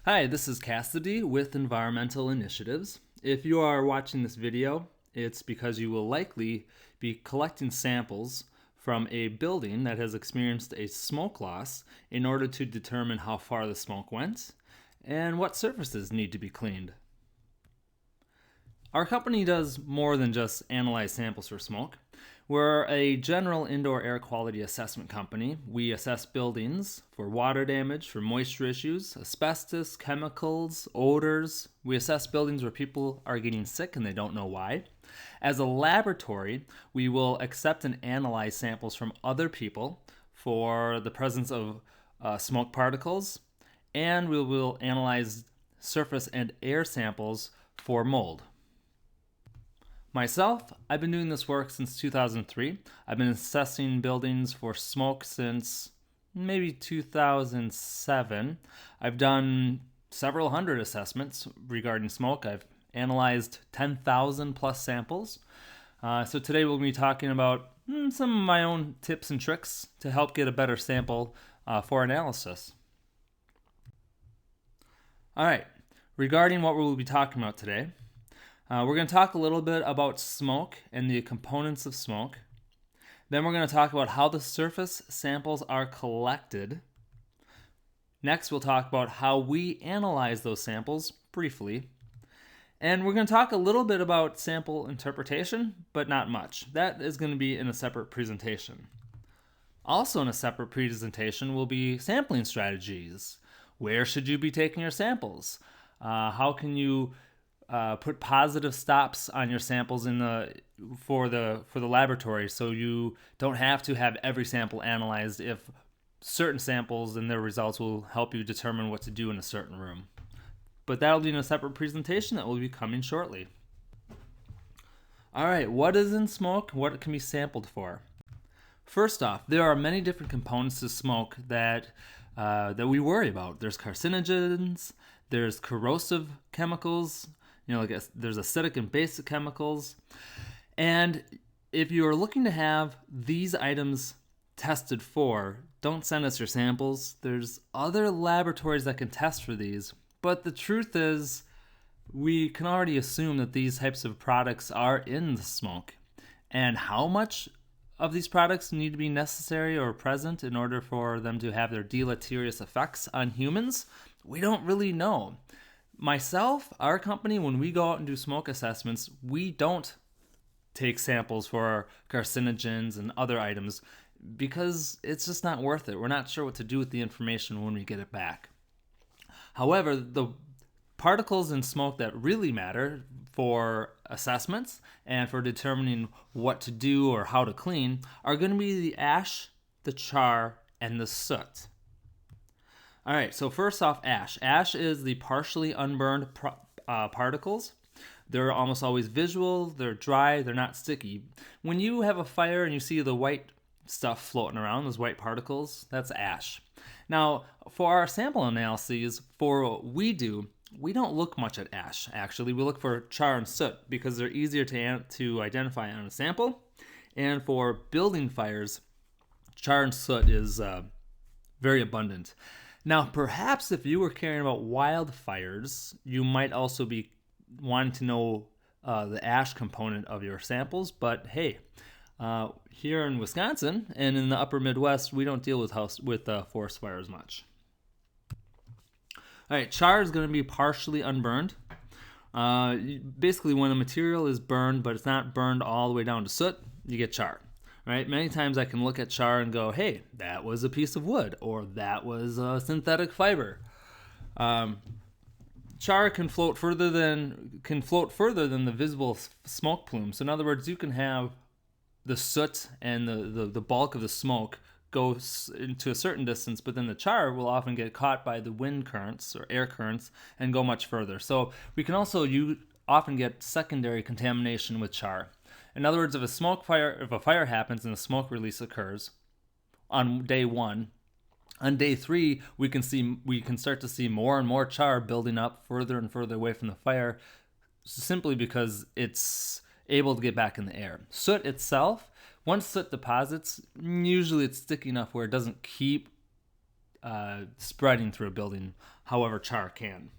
Hi, this is Cassidy with Environmental Initiatives. If you are watching this video, it's because you will likely be collecting samples from a building that has experienced a smoke loss in order to determine how far the smoke went and what surfaces need to be cleaned. Our company does more than just analyze samples for smoke. We're a general indoor air quality assessment company. We assess buildings for water damage, for moisture issues, asbestos, chemicals, odors. We assess buildings where people are getting sick and they don't know why. As a laboratory, we will accept and analyze samples from other people for the presence of smoke particles, and we will analyze surface and air samples for mold. Myself, I've been doing this work since 2003. I've been assessing buildings for smoke since maybe 2007. I've done several hundred assessments regarding smoke. I've analyzed 10,000 plus samples. So today we'll be talking about some of my own tips and tricks to help get a better sample for analysis. All right, regarding what we'll be talking about today, we're going to talk a little bit about smoke and the components of smoke. Then we're going to talk about how the surface samples are collected. Next, we'll talk about how we analyze those samples briefly. And we're going to talk a little bit about sample interpretation, but not much. That is going to be in a separate presentation. Also in a separate presentation will be sampling strategies. Where should you be taking your samples? How can you put positive stops on your samples for the laboratory, so you don't have to have every sample analyzed if certain samples and their results will help you determine what to do in a certain room. But that'll be in a separate presentation that will be coming shortly. All right, what is in smoke? What it can be sampled for? First off, there are many different components to smoke that we worry about. There's carcinogens, there's corrosive chemicals, there's acidic and basic chemicals. And if you're looking to have these items tested for, don't send us your samples. There's other laboratories that can test for these. But the truth is, we can already assume that these types of products are in the smoke. And how much of these products need to be necessary or present in order for them to have their deleterious effects on humans, we don't really know. Myself, our company, when we go out and do smoke assessments, we don't take samples for carcinogens and other items because it's just not worth it. We're not sure what to do with the information when we get it back. However, the particles in smoke that really matter for assessments and for determining what to do or how to clean are going to be the ash, the char, and the soot. All right, so first off, ash. Ash is the partially unburned particles. They're almost always visual, they're dry, they're not sticky. When you have a fire and you see the white stuff floating around, those white particles, that's ash. Now, for our sample analyses, for what we do, we don't look much at ash, actually. We look for char and soot because they're easier to identify on a sample. And for building fires, char and soot is very abundant. Now, perhaps if you were caring about wildfires, you might also be wanting to know the ash component of your samples. But hey, here in Wisconsin and in the upper Midwest, we don't deal with forest fires much. All right, char is going to be partially unburned. Basically, when a material is burned, but it's not burned all the way down to soot, you get char. Right? Many times I can look at char and go, hey, that was a piece of wood, or that was a synthetic fiber. Char can float further than the visible smoke plume. So in other words, you can have the soot and the bulk of the smoke go into a certain distance, but then the char will often get caught by the wind currents or air currents and go much further. So we can also often get secondary contamination with char. In other words, if a fire happens and a smoke release occurs on day 1, on day 3 we can start to see more and more char building up further and further away from the fire, simply because it's able to get back in the air. Soot itself, once soot deposits, usually it's sticky enough where it doesn't keep spreading through a building however char can.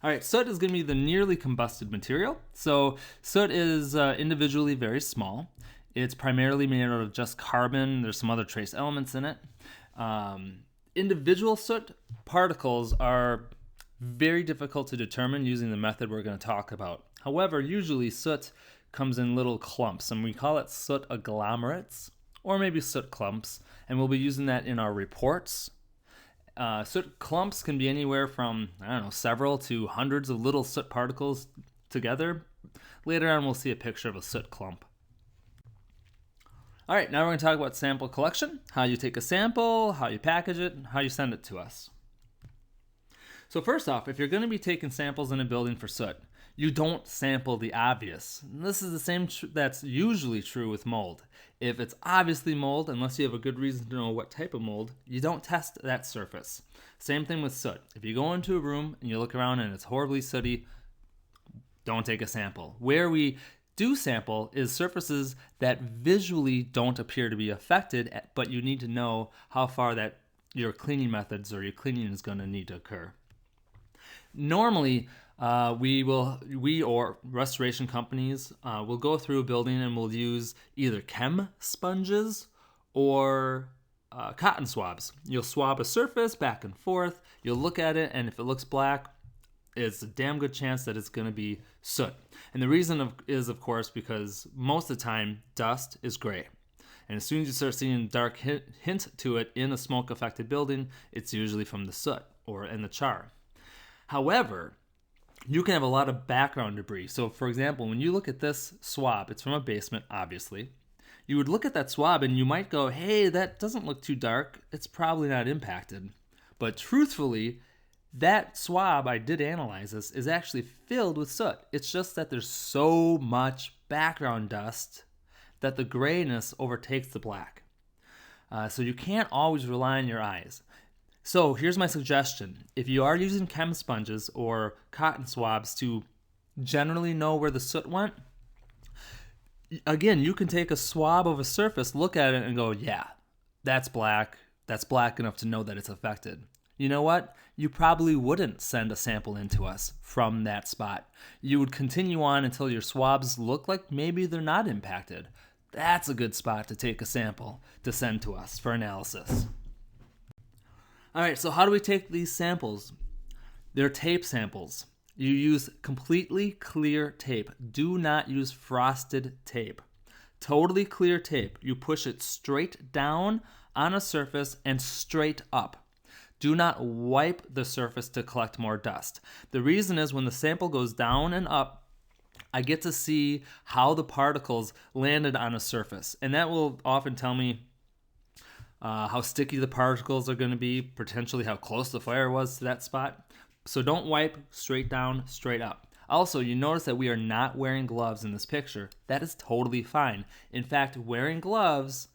All right, soot is going to be the nearly combusted material. So soot is individually very small. It's primarily made out of just carbon. There's some other trace elements in it. Individual soot particles are very difficult to determine using the method we're going to talk about. However, usually soot comes in little clumps, and we call it soot agglomerates, or maybe soot clumps, and we'll be using that in our reports. Soot clumps can be anywhere from, several to hundreds of little soot particles together. Later on, we'll see a picture of a soot clump. All right, now we're going to talk about sample collection, how you take a sample, how you package it, and how you send it to us. So first off, if you're going to be taking samples in a building for soot, you don't sample the obvious. This is the same that's usually true with mold. If it's obviously mold, unless you have a good reason to know what type of mold, you don't test that surface. Same thing with soot. If you go into a room and you look around and it's horribly sooty, don't take a sample. Where we do sample is surfaces that visually don't appear to be affected, but you need to know how far that your cleaning methods or your cleaning is going to need to occur. Normally, we or restoration companies will go through a building and we'll use either chem sponges or cotton swabs. You'll swab a surface back and forth, you'll look at it, and if it looks black, it's a damn good chance that it's going to be soot. And the reason is, of course, because most of the time, dust is gray. And as soon as you start seeing a dark hint to it in a smoke-affected building, it's usually from the soot or in the char. However, you can have a lot of background debris. So, for example, when you look at this swab, it's from a basement, obviously. You would look at that swab and you might go, hey, that doesn't look too dark. It's probably not impacted. But truthfully, that swab, I did analyze this, is actually filled with soot. It's just that there's so much background dust that the grayness overtakes the black. So you can't always rely on your eyes. So here's my suggestion. If you are using chem sponges or cotton swabs to generally know where the soot went, again, you can take a swab of a surface, look at it, and go, yeah, that's black. That's black enough to know that it's affected. You know what? You probably wouldn't send a sample in to us from that spot. You would continue on until your swabs look like maybe they're not impacted. That's a good spot to take a sample to send to us for analysis. All right, so how do we take these samples? They're tape samples. You use completely clear tape. Do not use frosted tape. Totally clear tape. You push it straight down on a surface and straight up. Do not wipe the surface to collect more dust. The reason is when the sample goes down and up, I get to see how the particles landed on a surface. And that will often tell me how sticky the particles are going to be, potentially how close the fire was to that spot. So don't wipe, straight down, straight up. Also, you notice that we are not wearing gloves in this picture. That is totally fine. In fact, wearing gloves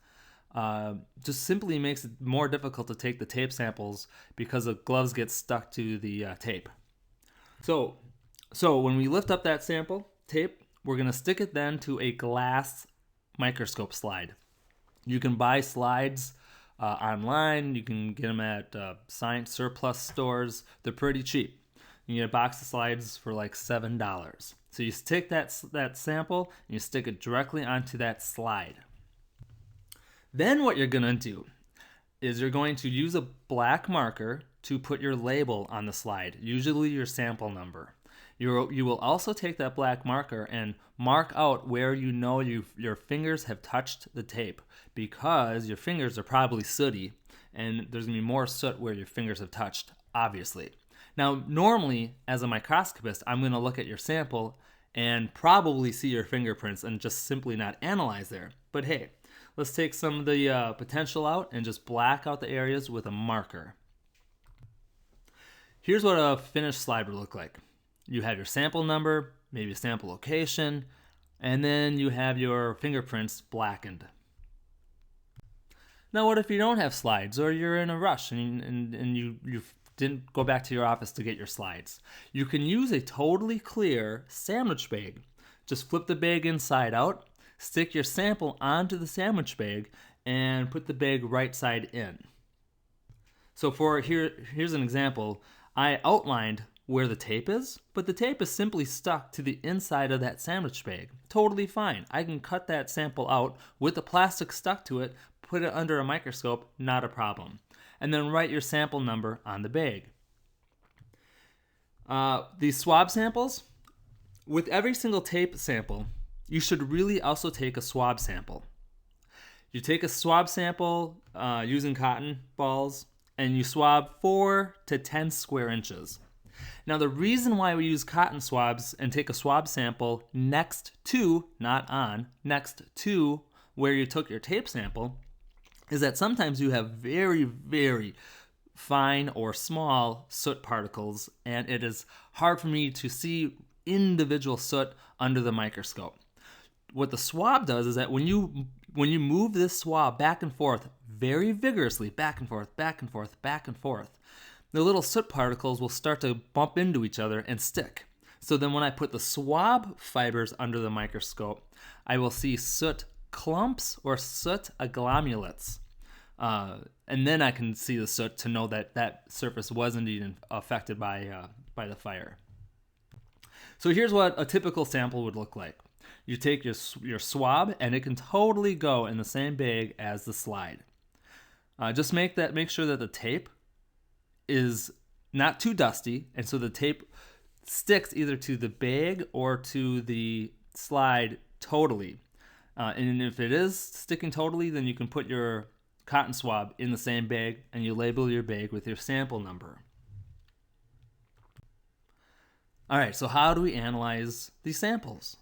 just simply makes it more difficult to take the tape samples because the gloves get stuck to the tape. So when we lift up that sample tape, we're going to stick it then to a glass microscope slide. You can buy slides online. You can get them at science surplus stores. They're pretty cheap. You get a box of slides for like $7. So you stick that sample and you stick it directly onto that slide. Then what you're going to do is you're going to use a black marker to put your label on the slide, usually your sample number. You will also take that black marker and mark out where you know your fingers have touched the tape, because your fingers are probably sooty and there's going to be more soot where your fingers have touched, obviously. Now, normally, as a microscopist, I'm going to look at your sample and probably see your fingerprints and just simply not analyze there. But hey, let's take some of the potential out and just black out the areas with a marker. Here's what a finished slide would look like. You have your sample number, maybe a sample location, and then you have your fingerprints blackened. Now, what if you don't have slides, or you're in a rush and you didn't go back to your office to get your slides? You can use a totally clear sandwich bag. Just flip the bag inside out, stick your sample onto the sandwich bag, and put the bag right side in. So here's an example. I outlined where the tape is, but the tape is simply stuck to the inside of that sandwich bag. Totally fine. I can cut that sample out with the plastic stuck to it, put it under a microscope, not a problem. And then write your sample number on the bag. These swab samples, with every single tape sample, you should really also take a swab sample. You take a swab sample using cotton balls, and you swab 4 to 10 square inches. Now, the reason why we use cotton swabs and take a swab sample next to, not on, next to where you took your tape sample is that sometimes you have very, very fine or small soot particles, and it is hard for me to see individual soot under the microscope. What the swab does is that when you move this swab back and forth very vigorously, back and forth, back and forth, back and forth, the little soot particles will start to bump into each other and stick. So then when I put the swab fibers under the microscope, I will see soot clumps or soot agglomerates. And then I can see the soot to know that that surface was indeed affected by the fire. So here's what a typical sample would look like. You take your swab, and it can totally go in the same bag as the slide. Just make sure that the tape is not too dusty, and so the tape sticks either to the bag or to the slide totally. And if it is sticking totally, then you can put your cotton swab in the same bag, and you label your bag with your sample number. All right, so how do we analyze these samples?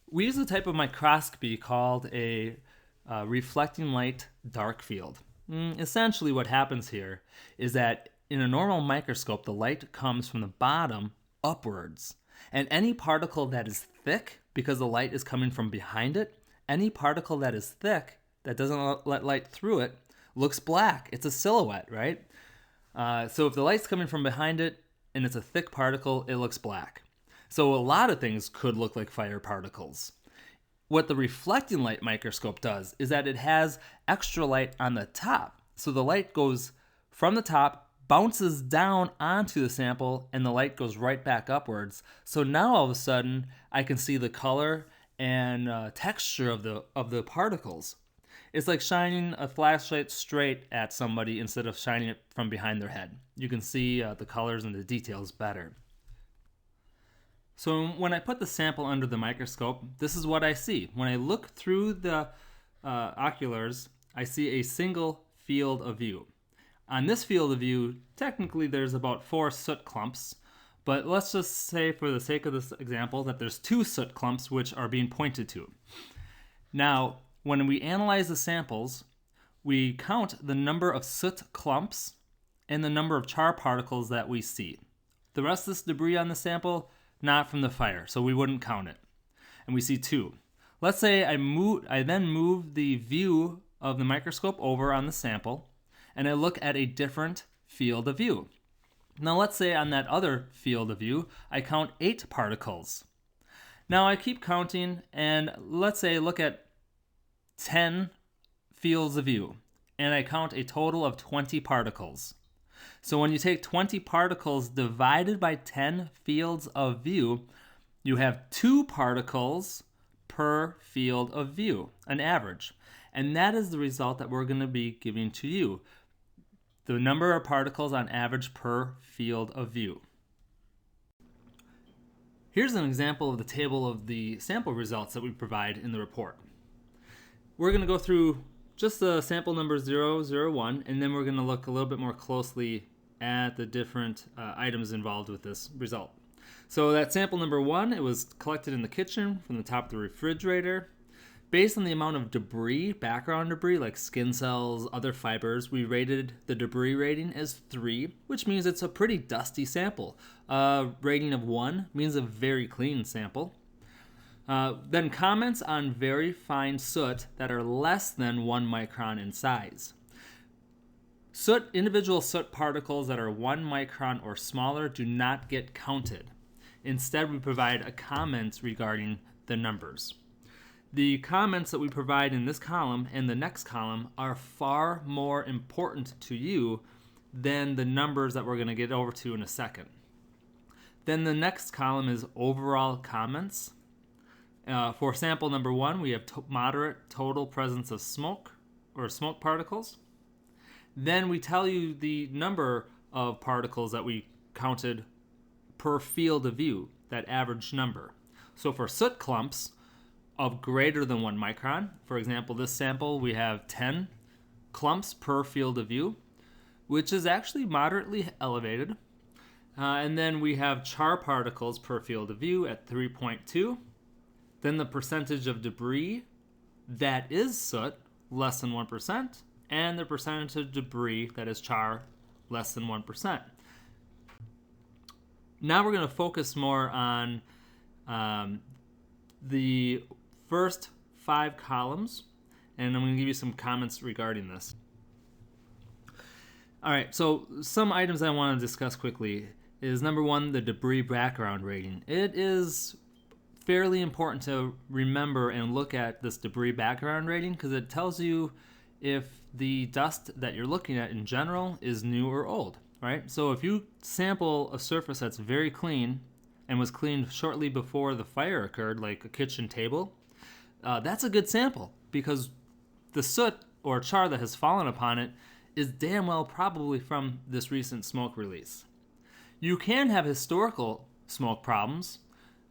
We use a type of microscopy called a reflecting light dark field. Essentially what happens here is that in a normal microscope, the light comes from the bottom upwards. And any particle that is thick, because the light is coming from behind it, any particle that is thick, that doesn't let light through it, looks black. It's a silhouette, right? So if the light's coming from behind it and it's a thick particle, it looks black. So a lot of things could look like fire particles. What the reflecting light microscope does is that it has extra light on the top. So the light goes from the top, bounces down onto the sample, and the light goes right back upwards. So now all of a sudden, I can see the color and texture of the particles. It's like shining a flashlight straight at somebody instead of shining it from behind their head. You can see the colors and the details better. So when I put the sample under the microscope, this is what I see. When I look through the oculars, I see a single field of view. On this field of view, technically there's about 4 soot clumps, but let's just say for the sake of this example that there's 2 soot clumps which are being pointed to. Now, when we analyze the samples, we count the number of soot clumps and the number of char particles that we see. The rest of this debris on the sample, not from the fire, so we wouldn't count it. And we see 2. Let's say I then move the view of the microscope over on the sample, and I look at a different field of view. Now let's say on that other field of view, I count 8 particles. Now I keep counting, and let's say I look at 10 fields of view, and I count a total of 20 particles. So when you take 20 particles divided by 10 fields of view, you have 2 particles per field of view, an average. And that is the result that we're going to be giving to you. The number of particles on average per field of view. Here's an example of the table of the sample results that we provide in the report. We're going to go through just the sample number 001, and then we're going to look a little bit more closely at the different items involved with this result. So that sample number 1, it was collected in the kitchen from the top of the refrigerator. Based on the amount of debris, background debris like skin cells, other fibers, we rated the debris rating as 3, which means it's a pretty dusty sample. Rating of 1 means a very clean sample. Then comments on very fine soot that are less than 1 micron in size. Individual soot particles that are 1 micron or smaller do not get counted. Instead, we provide a comment regarding the numbers. The comments that we provide in this column and the next column are far more important to you than the numbers that we're going to get over to in a second. Then the next column is overall comments. For sample number 1, we have moderate total presence of smoke or smoke particles. Then we tell you the number of particles that we counted per field of view, that average number. So for soot clumps of greater than 1 micron, for example, this sample, we have 10 clumps per field of view, which is actually moderately elevated. And then we have char particles per field of view at 3.2. Then the percentage of debris that is soot, less than 1%, and the percentage of debris that is char, less than 1%. Now we're going to focus more on the first 5 columns, and I'm going to give you some comments regarding this. All right, so some items I want to discuss quickly is number 1, the debris background rating. It is fairly important to remember and look at this debris background rating because it tells you if the dust that you're looking at in general is new or old, right? So if you sample a surface that's very clean and was cleaned shortly before the fire occurred, like a kitchen table, that's a good sample because the soot or char that has fallen upon it is damn well probably from this recent smoke release. You can have historical smoke problems.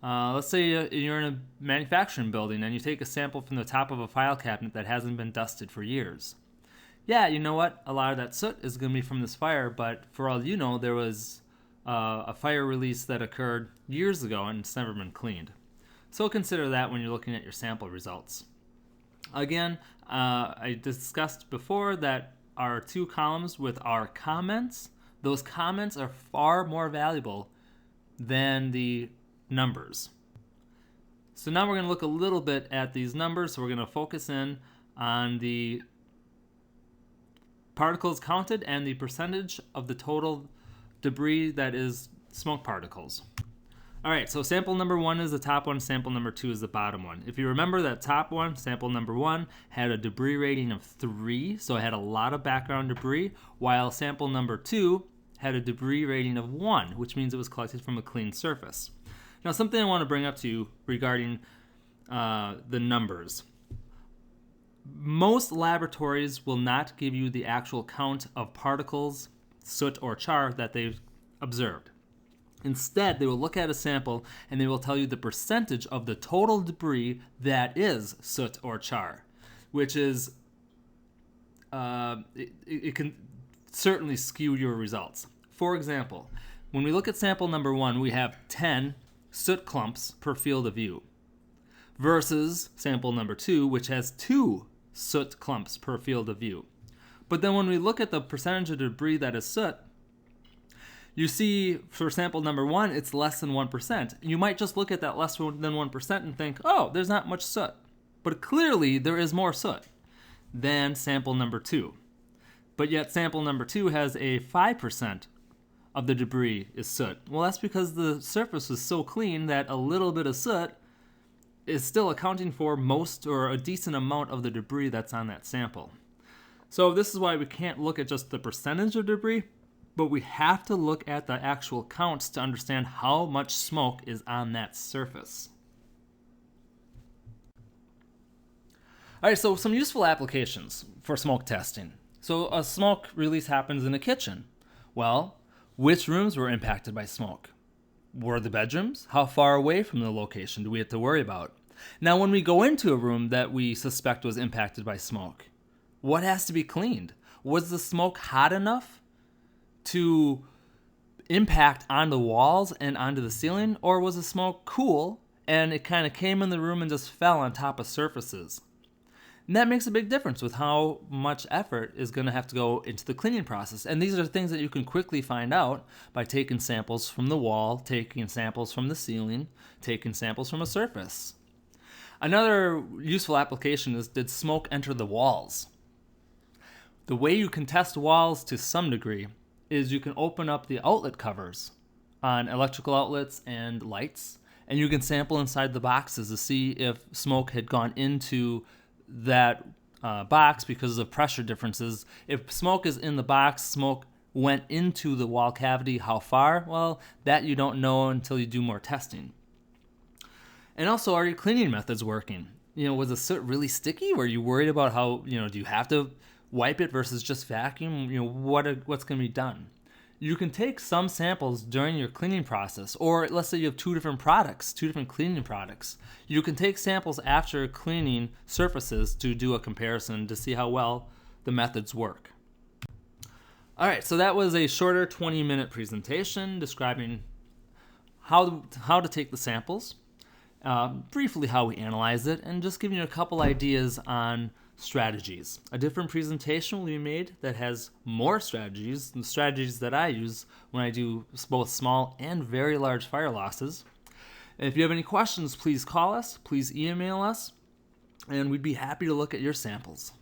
Let's say you're in a manufacturing building and you take a sample from the top of a file cabinet that hasn't been dusted for years. Yeah, you know what? A lot of that soot is going to be from this fire, but for all you know, there was a fire release that occurred years ago and it's never been cleaned. So consider that when you're looking at your sample results. Again, I discussed before that our 2 columns with our comments, those comments are far more valuable than the numbers. So now we're going to look a little bit at these numbers. So we're going to focus in on the particles counted and the percentage of the total debris that is smoke particles. All right, so sample number 1 is the top one, sample number 2 is the bottom one. If you remember that top one, sample number 1, had a debris rating of 3, so it had a lot of background debris, while sample number 2 had a debris rating of 1, which means it was collected from a clean surface. Now, something I want to bring up to you regarding the numbers. Most laboratories will not give you the actual count of particles, soot, or char that they've observed. Instead, they will look at a sample and they will tell you the percentage of the total debris that is soot or char, which is, it can certainly skew your results. For example, when we look at sample number 1, we have 10 soot clumps per field of view versus sample number 2, which has 2 soot clumps per field of view. But then when we look at the percentage of debris that is soot, you see for sample number 1, it's less than 1%. You might just look at that less than 1% and think, oh, there's not much soot. But clearly there is more soot than sample number 2. But yet sample number 2 has a 5% of the debris is soot. Well, that's because the surface was so clean that a little bit of soot is still accounting for most or a decent amount of the debris that's on that sample. So this is why we can't look at just the percentage of debris, but we have to look at the actual counts to understand how much smoke is on that surface. All right, so some useful applications for smoke testing. So a smoke release happens in a kitchen. Well, which rooms were impacted by smoke? Were the bedrooms? How far away from the location do we have to worry about? Now, when we go into a room that we suspect was impacted by smoke, what has to be cleaned? Was the smoke hot enough to impact on the walls and onto the ceiling, or was the smoke cool and it kind of came in the room and just fell on top of surfaces? And that makes a big difference with how much effort is going to have to go into the cleaning process. And these are things that you can quickly find out by taking samples from the wall, taking samples from the ceiling, taking samples from a surface. Another useful application is, did smoke enter the walls? The way you can test walls to some degree is you can open up the outlet covers on electrical outlets and lights, and you can sample inside the boxes to see if smoke had gone into that box because of pressure differences. If smoke is in the box, smoke went into the wall cavity. How far? Well, that you don't know until you do more testing. And also, are your cleaning methods working? Was the soot really sticky? Were you worried about how, do you have to wipe it versus just vacuum? What's going to be done? You can take some samples during your cleaning process, or let's say you have two different cleaning products. You can take samples after cleaning surfaces to do a comparison to see how well the methods work. All right, so that was a shorter 20-minute presentation describing how to take the samples, briefly how we analyze it, and just giving you a couple ideas on strategies. A different presentation will be made that has more strategies, the strategies that I use when I do both small and very large fire losses. And if you have any questions, please call us, please email us, and we'd be happy to look at your samples.